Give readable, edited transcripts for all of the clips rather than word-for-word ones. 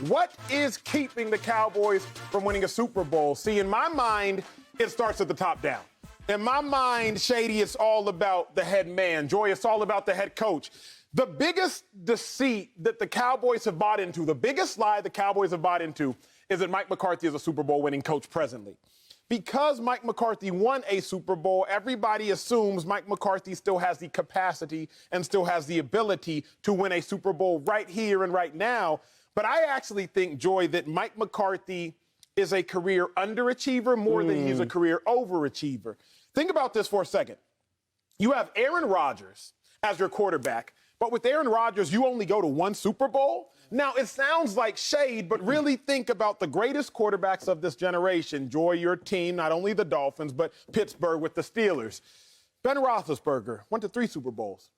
What is keeping the Cowboys from winning a Super Bowl? See, in my mind, it starts at the top down. In my mind, Shady, it's all about the head man. Joy, it's all about the head coach. The biggest deceit that the Cowboys have bought into, the biggest lie the Cowboys have bought into, is that Mike McCarthy is a Super Bowl winning coach presently. Because Mike McCarthy won a Super Bowl, everybody assumes Mike McCarthy still has the capacity and still has the ability to win a Super Bowl right here and right now. But I actually think, Joy, that Mike McCarthy is a career underachiever more than he's a career overachiever. Think about this for a second. You have Aaron Rodgers as your quarterback, but with Aaron Rodgers, you only go to one Super Bowl. Now, it sounds like shade, but really think about the greatest quarterbacks of this generation. Joy, your team, not only the Dolphins, but Pittsburgh with the Steelers. Ben Roethlisberger went to 3 Super Bowls.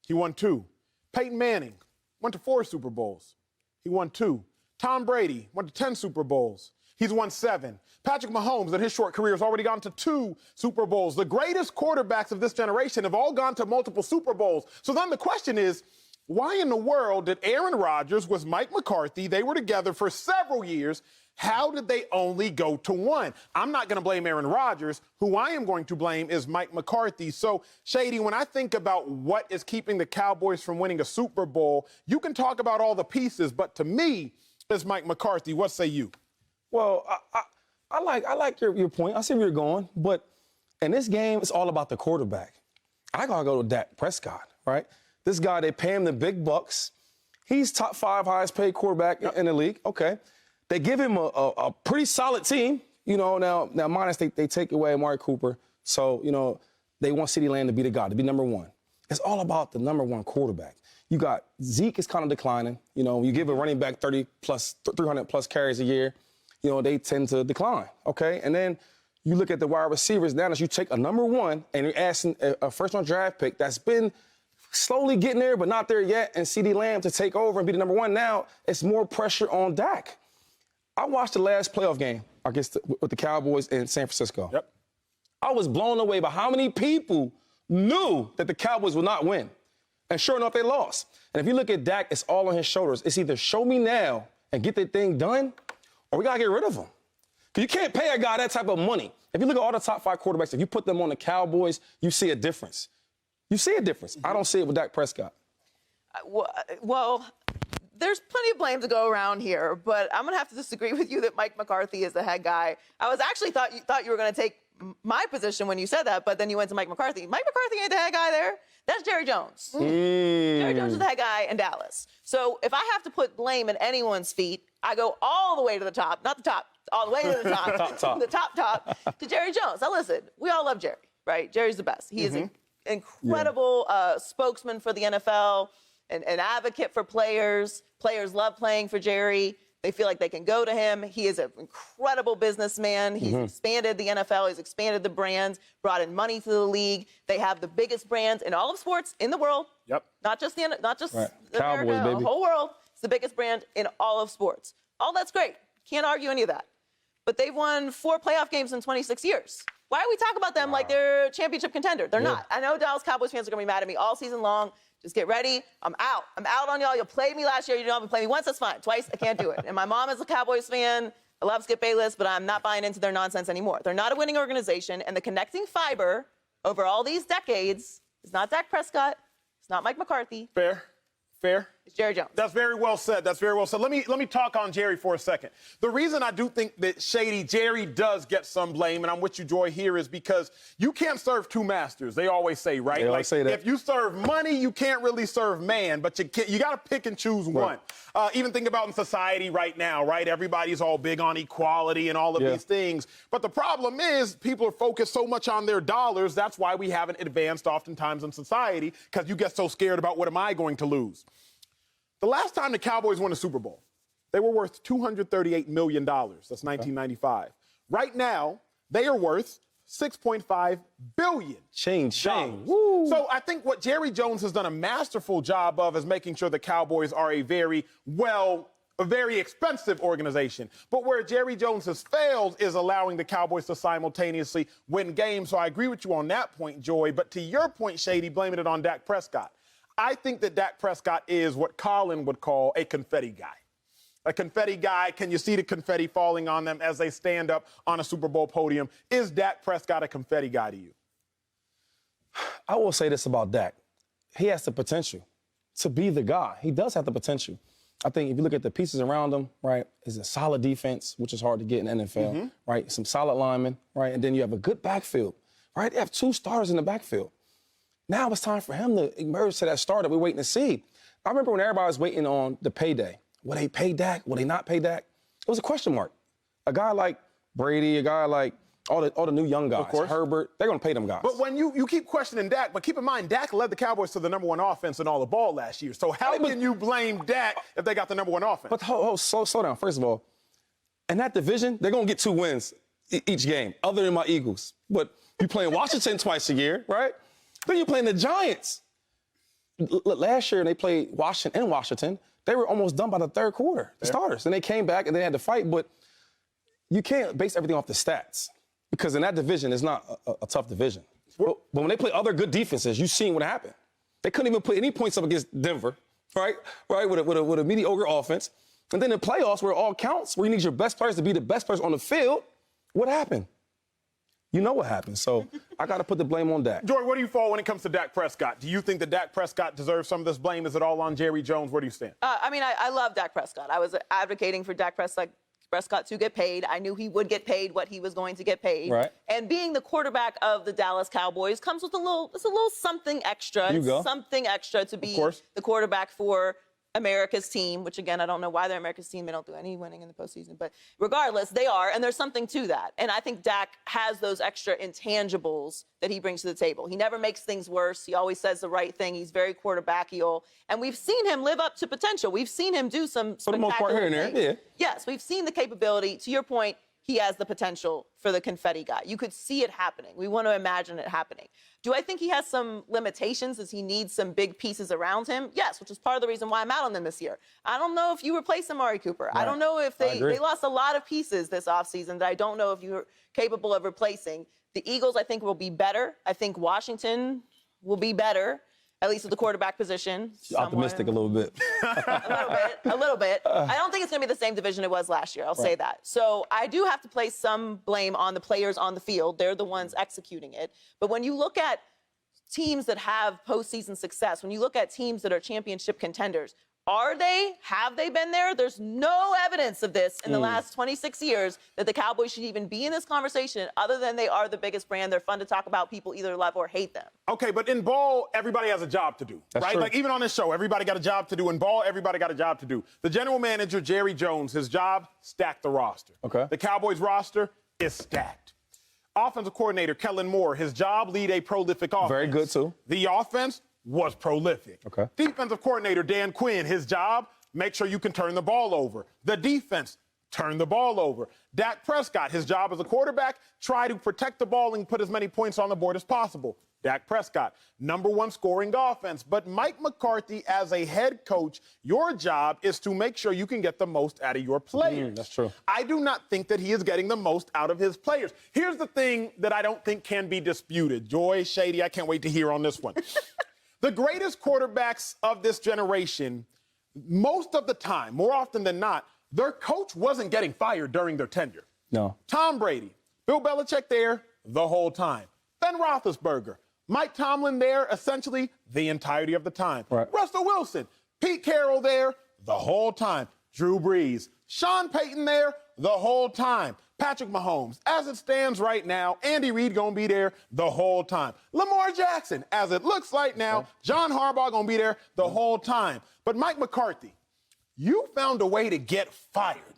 He won 2. Peyton Manning went to 4 Super Bowls. He won 2. Tom Brady went to 10 Super Bowls. He's won 7. Patrick Mahomes, in his short career, has already gone to 2 Super Bowls. The greatest quarterbacks of this generation have all gone to multiple Super Bowls. So then the question is, why in the world did Aaron Rodgers with Mike McCarthy, they were together for several years, how did they only go to 1? I'm not going to blame Aaron Rodgers. Who I am going to blame is Mike McCarthy. So, Shady, when I think about what is keeping the Cowboys from winning a Super Bowl, you can talk about all the pieces, but to me, it's Mike McCarthy. What say you? Well, I like your point. I see where you're going. But in this game, it's all about the quarterback. I got to go to Dak Prescott, right? This guy, they pay him the big bucks. He's top 5 highest paid quarterback in the league. Okay. They give him a pretty solid team. You know, now minus they take away Amari Cooper. So, you know, they want CeeDee Lamb to be the guy, to be number 1. It's all about the number 1 quarterback. You got Zeke is kind of declining. You know, you give a running back 300+ carries a year, you know, they tend to decline, okay? And then you look at the wide receivers. Now that you take a number 1 and you're asking a first-round draft pick that's been slowly getting there but not there yet, and CeeDee Lamb to take over and be the number 1 now, it's more pressure on Dak. I watched the last playoff game with the Cowboys in San Francisco. Yep. I was blown away by how many people knew that the Cowboys would not win. And sure enough, they lost. And if you look at Dak, it's all on his shoulders. It's either show me now and get the thing done, or we got to get rid of him. Because you can't pay a guy that type of money. If you look at all the top 5 quarterbacks, if you put them on the Cowboys, you see a difference. You see a difference. I don't see it with Dak Prescott. Well, there's plenty of blame to go around here, but I'm going to have to disagree with you that Mike McCarthy is the head guy. I was actually thought you were going to take my position when you said that, but then you went to Mike McCarthy. Mike McCarthy ain't the head guy there. That's Jerry Jones. Jerry Jones is the head guy in Dallas. So if I have to put blame at anyone's feet, I go all the way to the top, not the top, all the way to the top, the top, to Jerry Jones. Now listen, we all love Jerry, right? Jerry's the best. He is an incredible spokesman for the NFL, an advocate for players. Players love playing for Jerry. They feel like they can go to him. He is an incredible businessman. He's expanded the NFL. He's expanded the brands, brought in money to the league. They have the biggest brands in all of sports in the world. Yep. Not just Right. Cowboys, America, baby. the whole world. It's the biggest brand in all of sports. All that's great. Can't argue any of that. But they've won 4 playoff games in 26 years. Why do we talk about them like they're a championship contender? They're not. I know Dallas Cowboys fans are going to be mad at me all season long. Just get ready. I'm out. I'm out on y'all. You played me last year. You don't have to play me once. That's fine. Twice, I can't do it. And my mom is a Cowboys fan. I love Skip Bayless, but I'm not buying into their nonsense anymore. They're not a winning organization, and the connecting fiber over all these decades is not Dak Prescott. It's not Mike McCarthy. Fair. It's Jerry Jones. That's very well said. That's very well said. Let me talk on Jerry for a second. The reason I do think that Shady Jerry does get some blame, and I'm with you, Joy, here, is because you can't serve 2 masters. They always say, right? They always say that. If you serve money, you can't really serve man, but you got to pick and choose one. Even think about in society right now, right? Everybody's all big on equality and all of these things. But the problem is people are focused so much on their dollars. That's why we haven't advanced oftentimes in society, because you get so scared about what am I going to lose. The last time the Cowboys won a Super Bowl, they were worth $238 million. That's 1995. Right now, they are worth $6.5 billion. Change. Woo. So I think what Jerry Jones has done a masterful job of is making sure the Cowboys are a very expensive organization. But where Jerry Jones has failed is allowing the Cowboys to simultaneously win games. So I agree with you on that point, Joy. But to your point, Shady, blaming it on Dak Prescott. I think that Dak Prescott is what Colin would call a confetti guy. a confetti guy? Can you see the confetti falling on them as they stand up on a Super Bowl podium? Is Dak Prescott a confetti guy to you? I will say this about Dak. He has the potential to be the guy. He does have the potential. I think if you look at the pieces around him, right, is a solid defense, which is hard to get in the NFL, right? Some solid linemen, right? And then you have a good backfield, right? They have 2 starters in the backfield. Now it's time for him to emerge to that starter we're waiting to see. I remember when everybody was waiting on the payday. Will they pay Dak? Will they not pay Dak? It was a question mark. A guy like Brady, a guy like all the new young guys, Herbert, they're going to pay them guys. But when you keep questioning Dak, but keep in mind, Dak led the Cowboys to the #1 offense in all the ball last year. So how can you blame Dak if they got the #1 offense? But slow down. First of all, in that division, they're going to get 2 wins each game, other than my Eagles. But you're playing Washington twice a year, right? Then you're playing the Giants. Last year, they played Washington. They were almost done by the 3rd quarter, the starters. And they came back and they had to fight. But you can't base everything off the stats. Because in that division, it's not a tough division. But when they play other good defenses, you've seen what happened. They couldn't even put any points up against Denver, right? With a mediocre offense. And then in playoffs, where it all counts, where you need your best players to be the best players on the field, what happened? You know what happened. So I got to put the blame on Dak. Joy, where do you fall when it comes to Dak Prescott? Do you think that Dak Prescott deserves some of this blame? Is it all on Jerry Jones? Where do you stand? I love Dak Prescott. I was advocating for Dak Prescott to get paid. I knew he would get paid what he was going to get paid. Right. And being the quarterback of the Dallas Cowboys comes with a little something extra. Something extra to be the quarterback for America's team, which again, I don't know why they're America's team. They don't do any winning in the postseason, but regardless, they are, and there's something to that. And I think Dak has those extra intangibles that he brings to the table. He never makes things worse. He always says the right thing. He's very quarterbackial, and we've seen him live up to potential. We've seen him do some for the most part here and there. Yeah. Yes, we've seen the capability. To your point, he has the potential for the confetti guy. You could see it happening. We want to imagine it happening. Do I think he has some limitations? Does he need some big pieces around him? Yes, which is part of the reason why I'm out on them this year. I don't know if you replace Amari Cooper. Right. I don't know if they lost a lot of pieces this offseason that I don't know if you're capable of replacing. The Eagles, I think, will be better. I think Washington will be better, at least at the quarterback position. Optimistic a little bit. a little bit. I don't think it's going to be the same division it was last year. I'll say that. So I do have to place some blame on the players on the field. They're the ones executing it. But when you look at teams that have postseason success, when you look at teams that are championship contenders, have they been there? There's no evidence of this in the last 26 years that the Cowboys should even be in this conversation, other than they are the biggest brand. They're fun to talk about. People either love or hate them. Okay, but in ball, everybody has a job to do, right? True. Like even on this show, everybody got a job to do. In ball, everybody got a job to do. The general manager, Jerry Jones, his job, stack the roster. Okay. The Cowboys roster is stacked. Offensive coordinator, Kellen Moore, his job, lead a prolific offense. Very good, too. The offense was prolific. Okay. Defensive coordinator Dan Quinn, his job, make sure you can turn the ball over. The defense, turn the ball over. Dak Prescott, his job as a quarterback, try to protect the ball and put as many points on the board as possible. Dak Prescott, #1 scoring offense. But Mike McCarthy, as a head coach, your job is to make sure you can get the most out of your players. That's true. I do not think that he is getting the most out of his players. Here's the thing that I don't think can be disputed. Joy, Shady, I can't wait to hear on this one. The greatest quarterbacks of this generation, most of the time, more often than not, their coach wasn't getting fired during their tenure. No. Tom Brady, Bill Belichick there the whole time. Ben Roethlisberger, Mike Tomlin there essentially the entirety of the time. Right. Russell Wilson, Pete Carroll there the whole time. Drew Brees, Sean Payton there the whole time. Patrick Mahomes, as it stands right now, Andy Reid gonna be there the whole time. Lamar Jackson, as it looks right now, John Harbaugh gonna be there the whole time. But Mike McCarthy, you found a way to get fired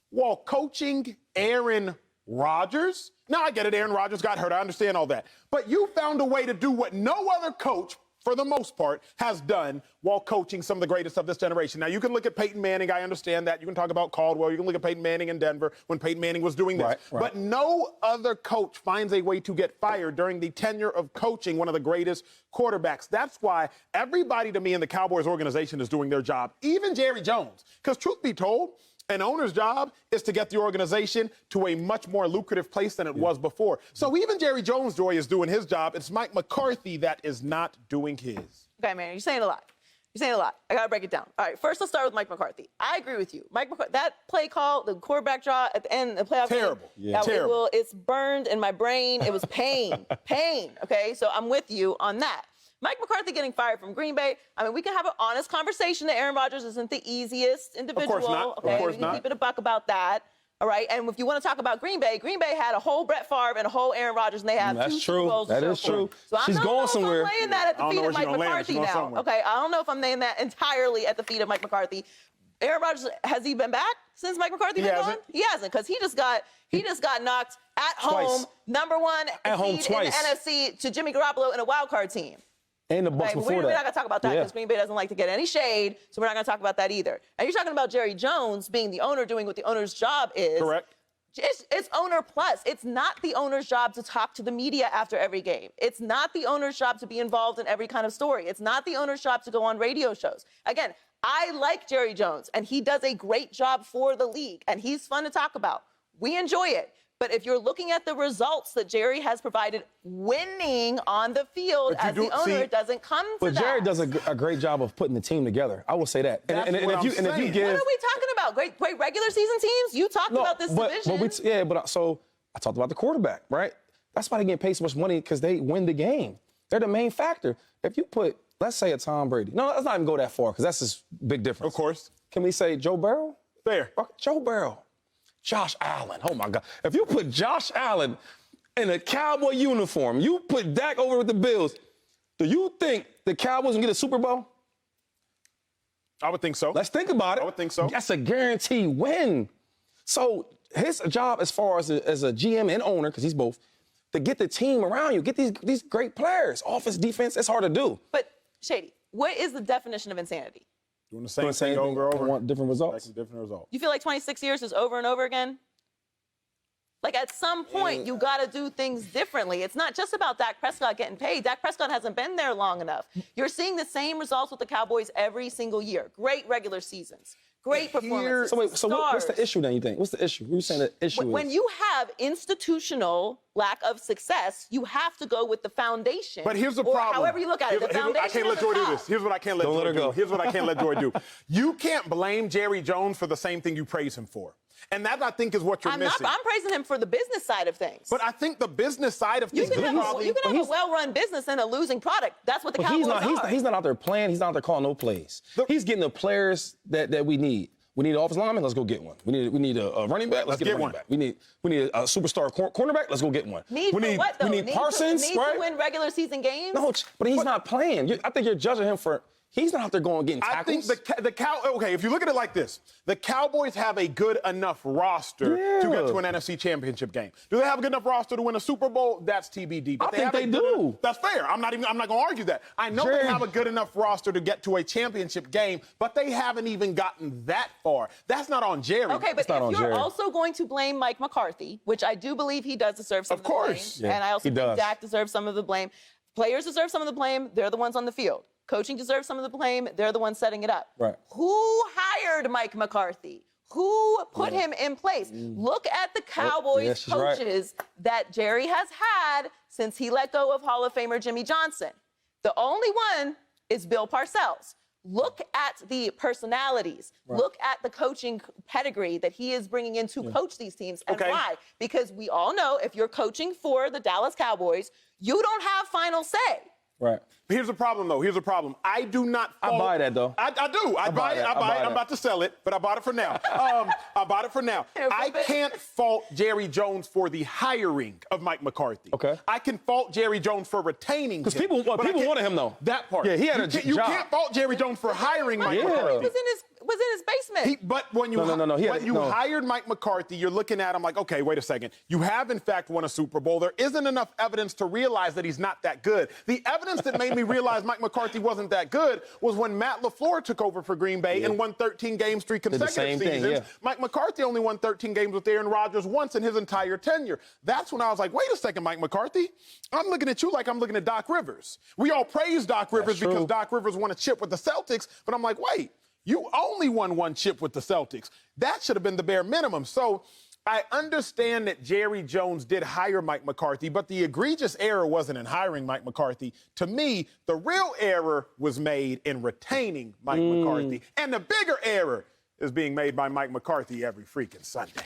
while coaching Aaron Rodgers. Now, I get it, Aaron Rodgers got hurt, I understand all that. But you found a way to do what no other coach, for the most part, has done while coaching some of the greatest of this generation. Now, you can look at Peyton Manning. I understand that. You can talk about Caldwell. You can look at Peyton Manning in Denver when Peyton Manning was doing this. Right. But no other coach finds a way to get fired during the tenure of coaching one of the greatest quarterbacks. That's why everybody to me in the Cowboys organization is doing their job, even Jerry Jones. Because truth be told, an owner's job is to get the organization to a much more lucrative place than it was before. So even Jerry Jones, Joy, is doing his job. It's Mike McCarthy that is not doing his. Okay, man, you're saying a lot. You're saying a lot. I got to break it down. All right, first let's start with Mike McCarthy. I agree with you. Mike McCarthy, that play call, the quarterback draw at the end of the playoff Terrible. game, Yeah. Terrible. it's burned in my brain. It was pain. Pain, okay? So I'm with you on that. Mike McCarthy getting fired from Green Bay, I mean, we can have an honest conversation that Aaron Rodgers isn't the easiest individual. Of course not. Okay? Of course we can not. keep it a buck about that. All right, and if you want to talk about Green Bay had a whole Brett Favre and a whole Aaron Rodgers, and they have That's two true. Super Bowls. That is true. So She's going somewhere. I'm laying that at the I don't feet know of where Mike she's gonna land. McCarthy She's going now. somewhere. Okay, I don't know if I'm laying that entirely at the feet of Mike McCarthy. Aaron Rodgers, has he been back since Mike McCarthy been gone? He hasn't, because he just got knocked at home, number one at home seed twice in the NFC to Jimmy Garoppolo in a wild card team. And the Bucs before we're that. We're not going to talk about that because Green Bay doesn't like to get any shade, so we're not going to talk about that either. And you're talking about Jerry Jones being the owner, doing what the owner's job is. Correct. It's owner plus. It's not the owner's job to talk to the media after every game. It's not the owner's job to be involved in every kind of story. It's not the owner's job to go on radio shows. Again, I like Jerry Jones, and he does a great job for the league, and he's fun to talk about. We enjoy it. But if you're looking at the results that Jerry has provided winning on the field as the owner, it doesn't come to that. But Jerry does a great job of putting the team together. I will say that. And if you give, what are we talking about? Great regular season teams? You talked about this division. So I talked about the quarterback, right? That's why they get paid so much money, because they win the game. They're the main factor. If you put, let's say, a Tom Brady. No, let's not even go that far, because that's just big difference. Of course. Can we say Joe Burrow? Fair. Joe Burrow. Josh Allen. Oh, my God. If you put Josh Allen in a Cowboy uniform, you put Dak over with the Bills, do you think the Cowboys can get a Super Bowl? I would think so. Let's think about it. I would think so. That's a guaranteed win. So his job as far as a GM and owner, because he's both, to get the team around you, get these great players. Offense, defense, it's hard to do. But, Shady, what is the definition of insanity? Doing the same thing over and over. Want different results. Different results. You feel like 26 years is over and over again? Like, at some point, you got to do things differently. It's not just about Dak Prescott getting paid. Dak Prescott hasn't been there long enough. You're seeing the same results with the Cowboys every single year. Great regular seasons. Great performances. So what's the issue then, you think? What's the issue? What are you saying the issue is? When you have institutional lack of success, you have to go with the foundation. But here's the problem. However you look at it, the foundation I can't let Joy do this. Here's what I can't let Joy do. Here's what I can't let Joy do. You can't blame Jerry Jones for the same thing you praise him for. And that, I think, is what you're missing. I'm praising him for the business side of things. But I think the business side of things... You can have a well-run business and a losing product. That's what the Cowboys are. He's not out there playing. He's not out there calling no plays. He's getting the players that we need. We need an offensive lineman. Let's go get one. We need a running back. Let's get a running back. We need a superstar cornerback. Let's go get one. We need Parsons, right? To win regular season games. No, but he's not playing. I think you're judging him for. He's not out there going getting tackles. I think okay, if you look at it like this, the Cowboys have a good enough roster to get to an NFC Championship game. Do they have a good enough roster to win a Super Bowl? That's TBD. But I think they do. That's fair. I'm not going to argue that. I know they have a good enough roster to get to a championship game, but they haven't even gotten that far. That's not on Jerry. Okay, but if you're also going to blame Mike McCarthy, which I do believe he does deserve some of the blame, and I also think Dak deserves some of the blame. Players deserve some of the blame. They're the ones on the field. Coaching deserves some of the blame. They're the ones setting it up. Right. Who hired Mike McCarthy? Who put him in place? Look at the Cowboys coaches that Jerry has had since he let go of Hall of Famer Jimmy Johnson. The only one is Bill Parcells. Look at the personalities. Right. Look at the coaching pedigree that he is bringing in to coach these teams. And why? Because we all know if you're coaching for the Dallas Cowboys, you don't have final say. Right. But here's the problem, though. Here's the problem. I do not. I buy that, though. I do. I buy it. I'm about to sell it, but I bought it for now. I bought it for now. I can't fault Jerry Jones for the hiring of Mike McCarthy. Okay. I can fault Jerry Jones for retaining him. Because people wanted him, though. That part. Yeah, he had a job. You can't fault Jerry Jones for hiring Mike McCarthy. He was in his basement. But when you hired Mike McCarthy, you're looking at him like, okay, wait a second. You have, in fact, won a Super Bowl. There isn't enough evidence to realize that he's not that good. The evidence that made me realize Mike McCarthy wasn't that good was when Matt LaFleur took over for Green Bay and won 13 games, 3 consecutive seasons. Mike McCarthy only won 13 games with Aaron Rodgers once in his entire tenure. That's when I was like, wait a second, Mike McCarthy. I'm looking at you like I'm looking at Doc Rivers. We all praise Doc Rivers because Doc Rivers won a chip with the Celtics, but I'm like, wait. You only won 1 chip with the Celtics. That should have been the bare minimum. So I understand that Jerry Jones did hire Mike McCarthy, but the egregious error wasn't in hiring Mike McCarthy. To me, the real error was made in retaining Mike McCarthy. And the bigger error is being made by Mike McCarthy every freaking Sunday.